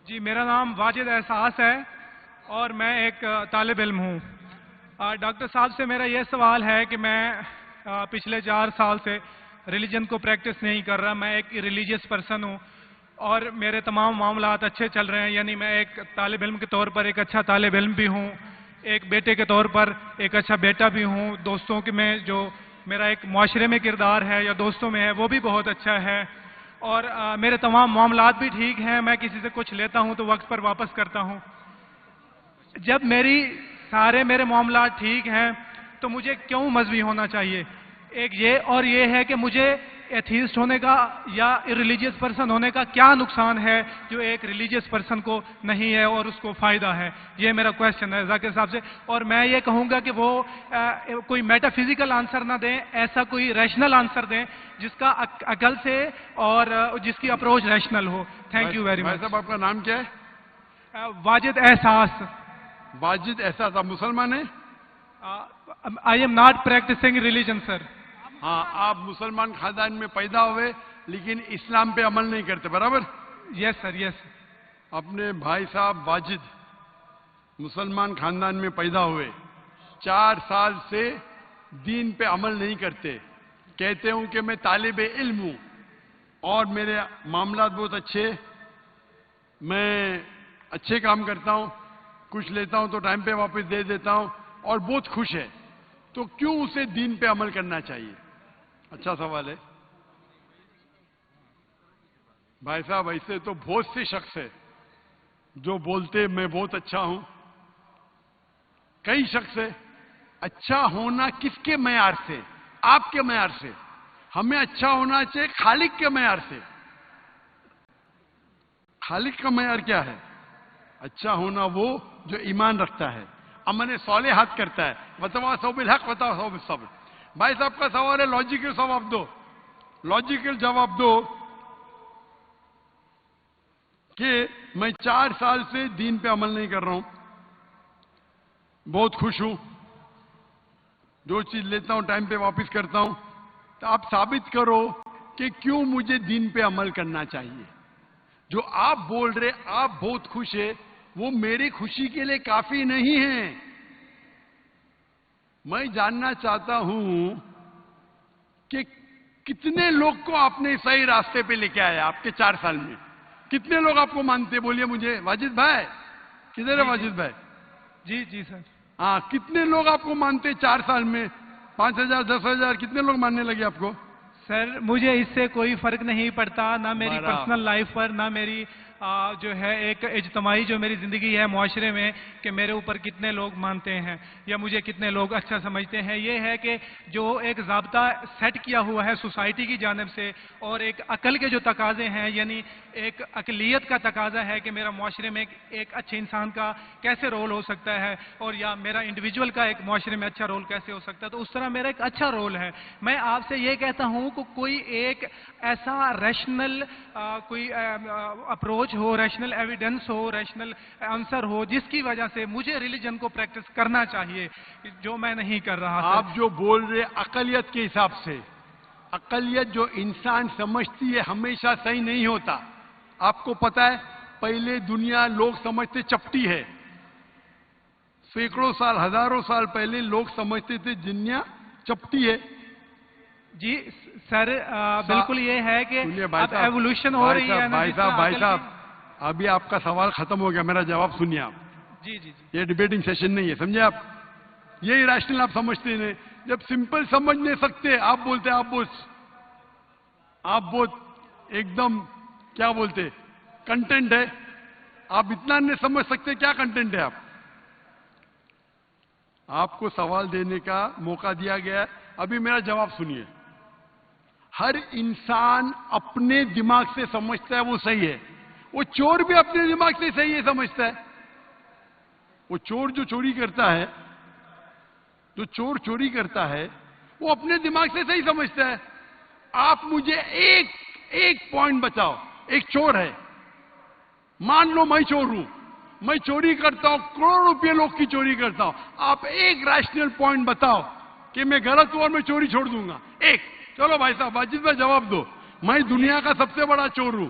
جی میرا نام واجد احساس ہے اور میں ایک طالب علم ہوں. ڈاکٹر صاحب سے میرا یہ سوال ہے کہ میں پچھلے 4 سال سے ریلیجن کو پریکٹس نہیں کر رہا. میں ایک ریلیجیس پرسن ہوں اور میرے تمام معاملات اچھے چل رہے ہیں. یعنی میں ایک طالب علم کے طور پر ایک اچھا طالب علم بھی ہوں, ایک بیٹے کے طور پر ایک اچھا بیٹا بھی ہوں. دوستوں کے میں جو میرا ایک معاشرے میں کردار ہے یا دوستوں میں ہے وہ بھی بہت اچھا ہے اور میرے تمام معاملات بھی ٹھیک ہیں. میں کسی سے کچھ لیتا ہوں تو وقت پر واپس کرتا ہوں. جب سارے میرے معاملات ٹھیک ہیں تو مجھے کیوں مذہبی ہونا چاہیے؟ ایک یہ ہے کہ مجھے ایتھیسٹ ہونے کا یا ریلیجیس پرسن ہونے کا کیا نقصان ہے جو ایک ریلیجیس پرسن کو نہیں ہے اور اس کو فائدہ ہے. یہ میرا کویسچن ہے ذاکر صاحب سے. اور میں یہ کہوں گا کہ وہ کوئی میٹا فزیکل آنسر نہ دیں, ایسا کوئی ریشنل آنسر دیں جس کا عقل سے اور جس کی approach rational who. Thank you very much. صاحب آپ کا نام کیا ہے؟ واجد احساس. واجد احساس. آپ مسلمان ہیں؟ I am not practising religion sir. ہاں, آپ مسلمان خاندان میں پیدا ہوئے لیکن اسلام پہ عمل نہیں کرتے, برابر؟ یس سر, یس. اپنے بھائی صاحب واجد مسلمان خاندان میں پیدا ہوئے, 4 سال سے دین پہ عمل نہیں کرتے. کہتے ہوں کہ میں طالب علم ہوں اور میرے معاملات بہت اچھے, میں اچھے کام کرتا ہوں, کچھ لیتا ہوں تو ٹائم پہ واپس دے دیتا ہوں اور بہت خوش ہے. تو کیوں اسے دین پہ عمل کرنا چاہیے؟ اچھا سوال ہے بھائی صاحب. ایسے تو بہت سے شخص ہے جو بولتے میں بہت اچھا ہوں. کئی شخص ہے. اچھا ہونا کس کے معیار سے؟ آپ کے معیار سے. ہمیں اچھا ہونا چاہیے خالق کے معیار سے. خالق کا معیار کیا ہے؟ اچھا ہونا وہ جو ایمان رکھتا ہے, عمل صالحات کرتا ہے. وتواصوا بالحق وتواصوا بالصبر. بھائی صاحب کا سوال ہے, لاجیکل جواب دو. لاجیکل جواب دو کہ میں 4 سال سے دین پہ عمل نہیں کر رہا ہوں, بہت خوش ہوں, جو چیز لیتا ہوں ٹائم پہ واپس کرتا ہوں. تو آپ ثابت کرو کہ کیوں مجھے دین پہ عمل کرنا چاہیے. جو آپ بول رہے آپ بہت خوش ہے, وہ میری خوشی کے لیے کافی نہیں ہے. میں جاننا چاہتا ہوں کہ کتنے لوگ کو آپ نے صحیح راستے پہ لے کے آیا آپ کے 4 سال میں. کتنے لوگ آپ کو مانتے؟ بولیے مجھے. واجد بھائی کدھر ہے؟ واجد بھائی. جی جی سر. ہاں, کتنے لوگ آپ کو مانتے 4 سال میں؟ 5,000 10,000 کتنے لوگ ماننے لگے آپ کو؟ سر مجھے اس سے کوئی فرق نہیں پڑتا, نہ میری پرسنل لائف پر, نہ میری جو ہے ایک اجتماعی جو میری زندگی ہے معاشرے میں, کہ میرے اوپر کتنے لوگ مانتے ہیں یا مجھے کتنے لوگ اچھا سمجھتے ہیں. یہ ہے کہ جو ایک ضابطہ سیٹ کیا ہوا ہے سوسائٹی کی جانب سے, اور ایک عقل کے جو تقاضے ہیں, یعنی ایک اقلیت کا تقاضا ہے کہ میرا معاشرے میں ایک اچھے انسان کا کیسے رول ہو سکتا ہے, اور یا میرا انڈیویجول کا ایک معاشرے میں اچھا رول کیسے ہو سکتا ہے. تو اس طرح میرا ایک اچھا رول ہے. میں آپ سے یہ کہتا ہوں کہ کوئی ایک ایسا ریشنل کوئی اپروچ ہو, ریشنل ایویڈنس ہو, ریشنل آنسر ہو جس کی وجہ سے مجھے ریلیجن کو پریکٹس کرنا چاہیے, جو میں نہیں کر رہا. آپ جو بول رہے اقلیت کے حساب سے, اقلیت جو انسان سمجھتی ہے ہمیشہ صحیح نہیں ہوتا. آپ کو پتا ہے پہلے دنیا لوگ سمجھتے چپٹی ہے. سینکڑوں سال ہزاروں سال پہلے لوگ سمجھتے تھے دنیا چپٹی ہے. جی سر بالکل یہ ہے کہ ایوولوشن ہو رہی ہے. بھائی صاحب ابھی آپ کا سوال ختم ہو گیا, میرا جواب سنیے آپ. جی جی یہ ڈیبیٹنگ سیشن نہیں ہے, سمجھے آپ. یہ ریشنل آپ سمجھتے ہیں. جب سمپل سمجھ نہیں سکتے آپ بولتے آپ بہت ایک دم کیا بولتے کنٹینٹ ہے. آپ اتنا نہیں سمجھ سکتے کیا کنٹینٹ ہے. آپ کو سوال دینے کا موقع دیا گیا ہے, ابھی میرا جواب سنیے. ہر انسان اپنے دماغ سے سمجھتا ہے وہ صحیح ہے. وہ چور بھی اپنے دماغ سے صحیح ہے سمجھتا ہے. وہ چور جو چوری کرتا ہے وہ اپنے دماغ سے صحیح سمجھتا ہے. آپ مجھے ایک پوائنٹ بتاؤ. ایک چور ہے, مان لو میں چور ہوں, میں چوری کرتا ہوں, کروڑوں روپے لوگ کی چوری کرتا ہوں. آپ ایک ریشنل پوائنٹ بتاؤ کہ میں غلط ہوں اور میں چوری چھوڑ دوں گا. ایک. چلو بھائی صاحب واجد بھائی جواب دو. میں دنیا کا سب سے بڑا چور ہوں.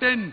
10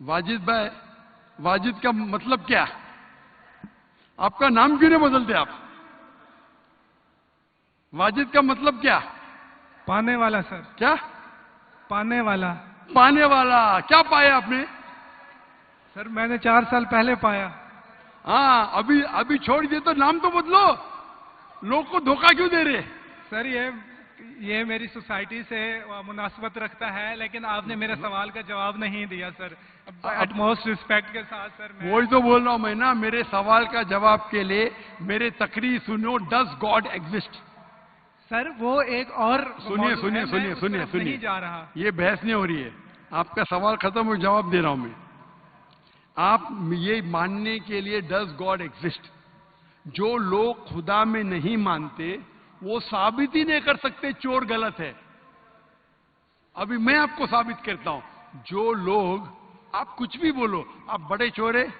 واجد بھائی، واجد کا مطلب کیا؟ آپ کا نام کیوں نہیں بدلتے آپ؟ واجد کا مطلب کیا؟ پانے والا سر، کیا پانے والا۔ پانے والا؟ کیا پایا آپ نے؟ سر میں نے 4 سال پہلے پایا۔ ہاں، ابھی چھوڑ دیے تو نام تو بدلو، لوگ کو دھوکہ کیوں دے رہے؟ سر یہ میری سوسائٹی سے مناسبت رکھتا ہے، لیکن آپ نے میرے سوال کا جواب نہیں دیا سر۔ ایٹ موسٹ ریسپیکٹ کے ساتھ سر وہی تو بول رہا ہوں میں نا، میرے سوال کا جواب کے لیے میرے تقریر سنو، ڈز گاڈ ایگزسٹ؟ سر وہ ایک اور سنیے نہیں جا رہا۔ یہ بحث نہیں ہو رہی ہے، آپ کا سوال ختم ہو، جواب دے رہا ہوں میں۔ آپ یہ ماننے کے لیے ڈز گاڈ ایگزسٹ، جو لوگ خدا میں نہیں مانتے وہ ثابت ہی نہیں کر سکتے چور غلط ہے۔ ابھی میں آپ کو ثابت کرتا ہوں، جو لوگ، آپ کچھ بھی بولو، آپ بڑے چور ہیں،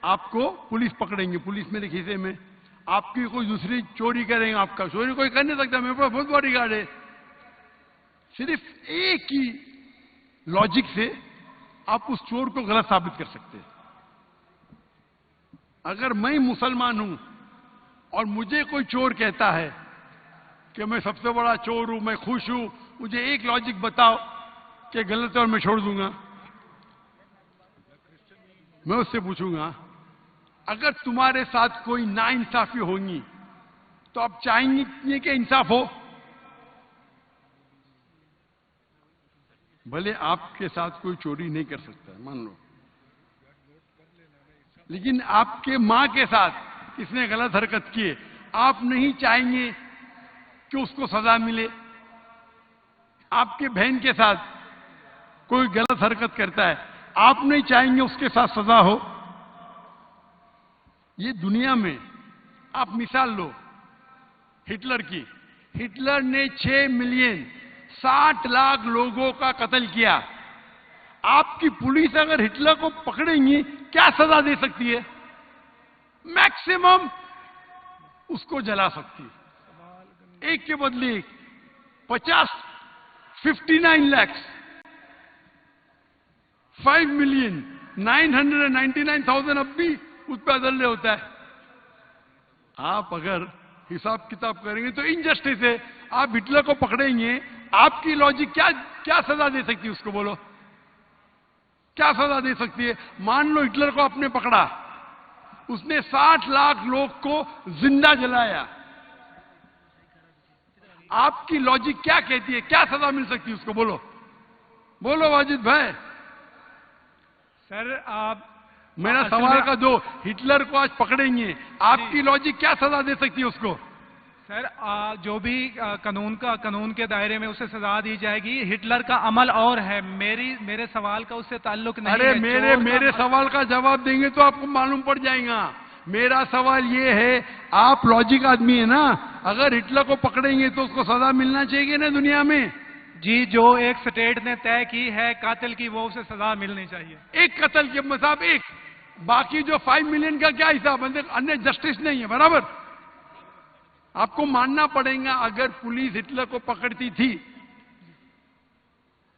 آپ کو پولیس پکڑیں گے، پولیس میرے کھیسے میں، آپ کی کوئی دوسری چوری کریں گے، آپ کا چوری کوئی کر نہیں سکتا، میرے پاس بہت باڈی گارڈ ہے۔ صرف ایک ہی لاجک سے آپ اس چور کو غلط ثابت کر سکتے ہیں۔ اگر میں مسلمان ہوں اور مجھے کوئی چور کہتا ہے کہ میں سب سے بڑا چور ہوں، میں خوش ہوں، مجھے ایک لاجک بتاؤ کہ غلط ہے اور میں چھوڑ دوں گا۔ میں اس سے پوچھوں گا، اگر تمہارے ساتھ کوئی ناانصافی ہوگی تو آپ چاہیں گے کہ انصاف ہو؟ بھلے آپ کے ساتھ کوئی چوری نہیں کر سکتا ہے، مان لو، لیکن آپ کے ماں کے ساتھ کس نے غلط حرکت کی ہے، آپ نہیں چاہیں گے کہ اس کو سزا ملے؟ آپ کے بہن کے ساتھ کوئی غلط حرکت کرتا ہے، آپ نہیں چاہیں گے اس کے ساتھ سزا ہو؟ یہ دنیا میں آپ مثال لو ہٹلر کی، ہٹلر نے 6 ملین 60 لاکھ لوگوں کا قتل کیا۔ آپ کی پولیس اگر ہٹلر کو پکڑیں گی کیا سزا دے سکتی ہے؟ میکسیمم اس کو جلا سکتی ہے، ایک کے بدلے 59 لاکھ 5 ملین 999,000 اب بھی اس پہ عدل ہوتا ہے۔ آپ اگر حساب کتاب کریں گے تو انجسٹس ہے، آپ ہٹلر کو پکڑیں گے، آپ کی لاجک کیا سزا دے سکتی ہے اس کو؟ بولو کیا سزا دے سکتی ہے؟ مان لو ہٹلر کو آپ نے پکڑا، اس نے 60 لاکھ لوگ کو زندہ جلایا، آپ کی لاجک کیا کہتی ہے؟ کیا سزا مل سکتی ہے اس کو؟ بولو واجد بھائی۔ سر آپ میرا سوال کا دو، ہٹلر کو آج پکڑیں گے، آپ کی لاجک کیا سزا دے سکتی ہے اس کو؟ سر جو بھی قانون کے دائرے میں اسے سزا دی جائے گی۔ ہٹلر کا عمل اور ہے، میرے سوال کا اس سے تعلق نہیں ہے۔ ارے میرے سوال کا جواب دیں گے تو آپ کو معلوم پڑ جائے گا۔ میرا سوال یہ ہے، آپ لاجک آدمی ہے نا، اگر ہٹلر کو پکڑیں گے تو اس کو سزا ملنا چاہیے نا دنیا میں؟ جی، جو ایک سٹیٹ نے طے کی ہے قاتل کی، وہ اسے سزا ملنی چاہیے۔ ایک قتل کے مصاب ایک، باقی جو 5 ملین کا کیا حساب ہے؟ انہیں جسٹس نہیں ہے، برابر؟ آپ کو ماننا پڑے گا، اگر پولیس ہٹلر کو پکڑتی تھی،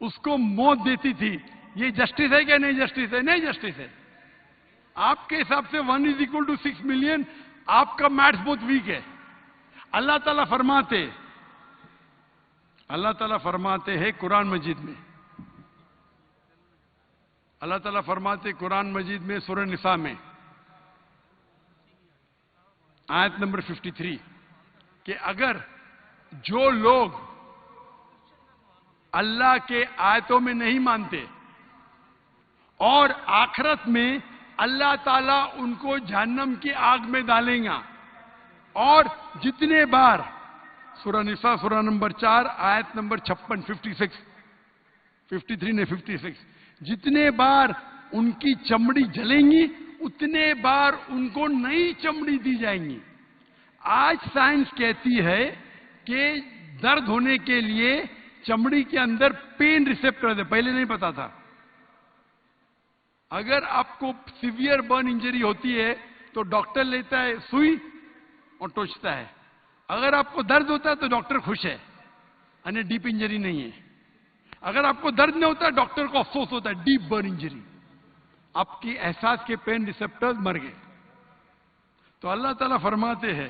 اس کو موت دیتی تھی، یہ جسٹس ہے کہ نہیں جسٹس ہے؟ نہیں جسٹس ہے۔ آپ کے حساب سے 1 = 6 ملین، آپ کا میتھس بہت ویک ہے۔ اللہ تعالیٰ فرماتے ہیں قرآن مجید میں، اللہ تعالیٰ فرماتے قرآن مجید میں سورہ نساء میں آیت نمبر 53 کہ اگر جو لوگ اللہ کے آیتوں میں نہیں مانتے اور آخرت میں اللہ تعالیٰ ان کو جہنم کی آگ میں ڈالیں گا، اور جتنے بار سورہ نساء سورہ نمبر 4 آیت نمبر 56 53 نے 56، جتنے بار ان کی چمڑی جلیں گی اتنے بار ان کو نئی چمڑی دی جائیں گی۔ آج سائنس کہتی ہے کہ درد ہونے کے لیے چمڑی کے اندر پین ریسپٹر ہے، پہلے نہیں پتا تھا۔ اگر آپ کو سیویئر برن انجری ہوتی ہے تو ڈاکٹر لیتا ہے سوئی اور ٹوچتا ہے، اگر آپ کو درد ہوتا ہے تو ڈاکٹر خوش ہے، یعنی ڈیپ انجری نہیں ہے۔ اگر آپ کو درد نہیں ہوتا ڈاکٹر کو افسوس ہوتا ہے، ڈیپ برن انجری۔ آپ کی احساس کے پین ریسپٹرز مر گئے. تو اللہ تعالیٰ فرماتے ہیں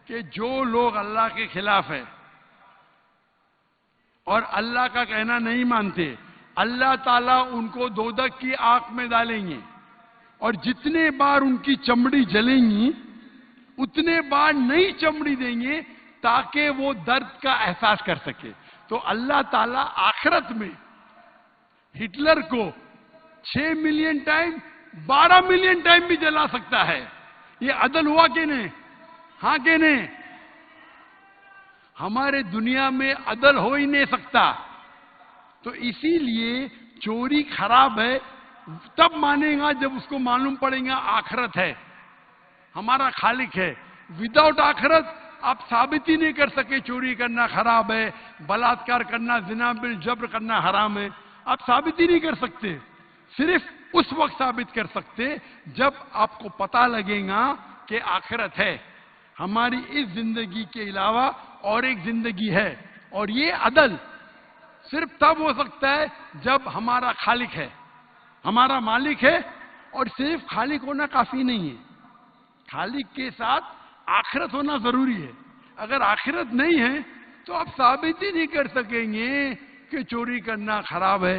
کہ جو لوگ اللہ کے خلاف ہے اور اللہ کا کہنا نہیں مانتے، اللہ تعالیٰ ان کو دوزخ کی آگ میں ڈالیں گے، اور جتنے بار ان کی چمڑی جلیں گی اتنے بار نئی چمڑی دیں گے تاکہ وہ درد کا احساس کر سکے. تو اللہ تعالیٰ آخرت میں ہٹلر کو 6 ملین ٹائم 12 ملین ٹائم بھی جلا سکتا ہے. یہ عدل ہوا کہ نہیں؟ ہاں کہ نہیں؟ ہمارے دنیا میں عدل ہو ہی نہیں سکتا. تو اسی لیے چوری خراب ہے تب مانے گا جب اس کو معلوم پڑے گا آخرت ہے، ہمارا خالق ہے. وداؤٹ آخرت آپ ثابت ہی نہیں کر سکے چوری کرنا خراب ہے، بلاತ್ಕಾರ کرنا، زنا بالجبر کرنا حرام ہے. آپ ثابت ہی نہیں کر سکتے. صرف اس وقت ثابت کر سکتے جب آپ کو پتہ لگے گا کہ آخرت ہے، ہماری اس زندگی کے علاوہ اور ایک زندگی ہے. اور یہ عدل صرف تب ہو سکتا ہے جب ہمارا خالق ہے، ہمارا مالک ہے. اور صرف خالق ہونا کافی نہیں ہے، خالق کے ساتھ آخرت ہونا ضروری ہے. اگر آخرت نہیں ہے تو آپ ثابت ہی نہیں کر سکیں گے کہ چوری کرنا خراب ہے،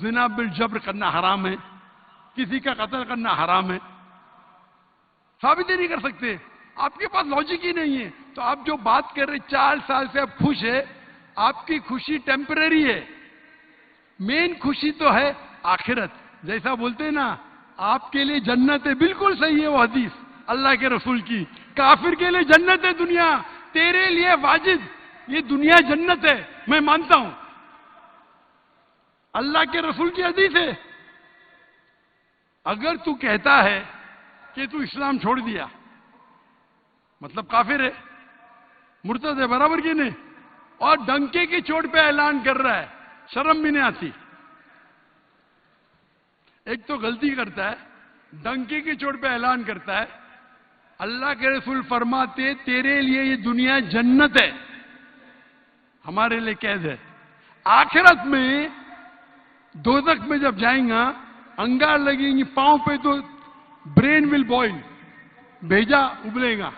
زنا بالجبر کرنا حرام ہے، کسی کا قتل کرنا حرام ہے. ثابت ہی نہیں کر سکتے، آپ کے پاس لاجک ہی نہیں ہے. تو آپ جو بات کر رہے 4 سال سے آپ خوش ہے، آپ کی خوشی ٹیمپرری ہے. مین خوشی تو ہے آخرت. جیسا بولتے ہیں نا آپ کے لیے جنت ہے، بالکل صحیح ہے وہ حدیث اللہ کے رسول کی. کافر کے لیے جنت ہے دنیا، تیرے لیے واجد یہ دنیا جنت ہے، میں مانتا ہوں. اللہ کے رسول کی حدیث ہے. اگر تو کہتا ہے کہ تو اسلام چھوڑ دیا مطلب کافر ہے، مرتد ہے، برابر کی نہیں؟ اور ڈنکے کی چوٹ پہ اعلان کر رہا ہے، شرم بھی نہیں آتی. ایک تو غلطی کرتا ہے، ڈنکے کی چوٹ پہ اعلان کرتا ہے. اللہ کے رسول فرماتے تیرے لیے یہ دنیا جنت ہے، ہمارے لیے قید ہے. آخرت میں دوزخ میں جب جائیں گا انگار لگیں گی پاؤں پہ تو برین ول بوائل، بھیجا ابلے گا.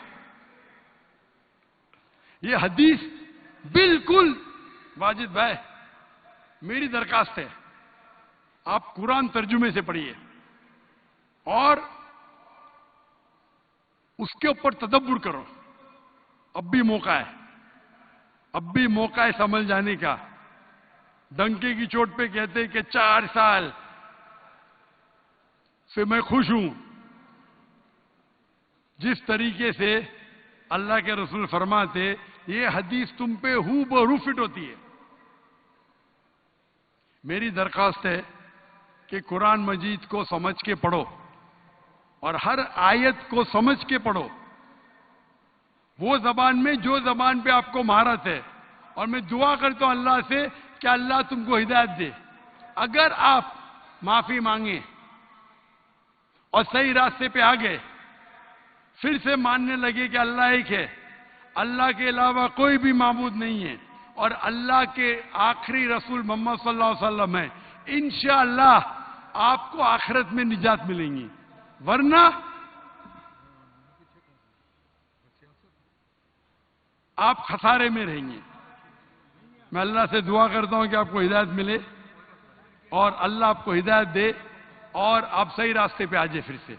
یہ حدیث بالکل واجد بھائی میری درخواست ہے آپ قرآن ترجمے سے پڑھیے اور اس کے اوپر تدبر کرو. اب بھی موقع ہے، اب بھی موقع ہے سمجھ جانے کا. ڈنکے کی چوٹ پہ کہتے کہ 4 سال سے میں خوش ہوں. جس طریقے سے اللہ کے رسول فرماتے یہ حدیث تم پہ ہو بہو فٹ ہوتی ہے. میری درخواست ہے کہ قرآن مجید کو سمجھ کے پڑھو اور ہر آیت کو سمجھ کے پڑھو، وہ زبان میں جو زبان پہ آپ کو مہارت ہے. اور میں دعا کرتا ہوں اللہ سے کہ اللہ تم کو ہدایت دے. اگر آپ معافی مانگیں اور صحیح راستے پہ آ گئے، پھر سے ماننے لگے کہ اللہ ایک ہے، اللہ کے علاوہ کوئی بھی معبود نہیں ہے، اور اللہ کے آخری رسول محمد صلی اللہ علیہ وسلم ہے، انشاءاللہ آپ کو آخرت میں نجات ملیں گی. ورنہ آپ خسارے میں رہیں گے. میں اللہ سے دعا کرتا ہوں کہ آپ کو ہدایت ملے اور اللہ آپ کو ہدایت دے اور آپ صحیح راستے پہ آ جائے پھر سے.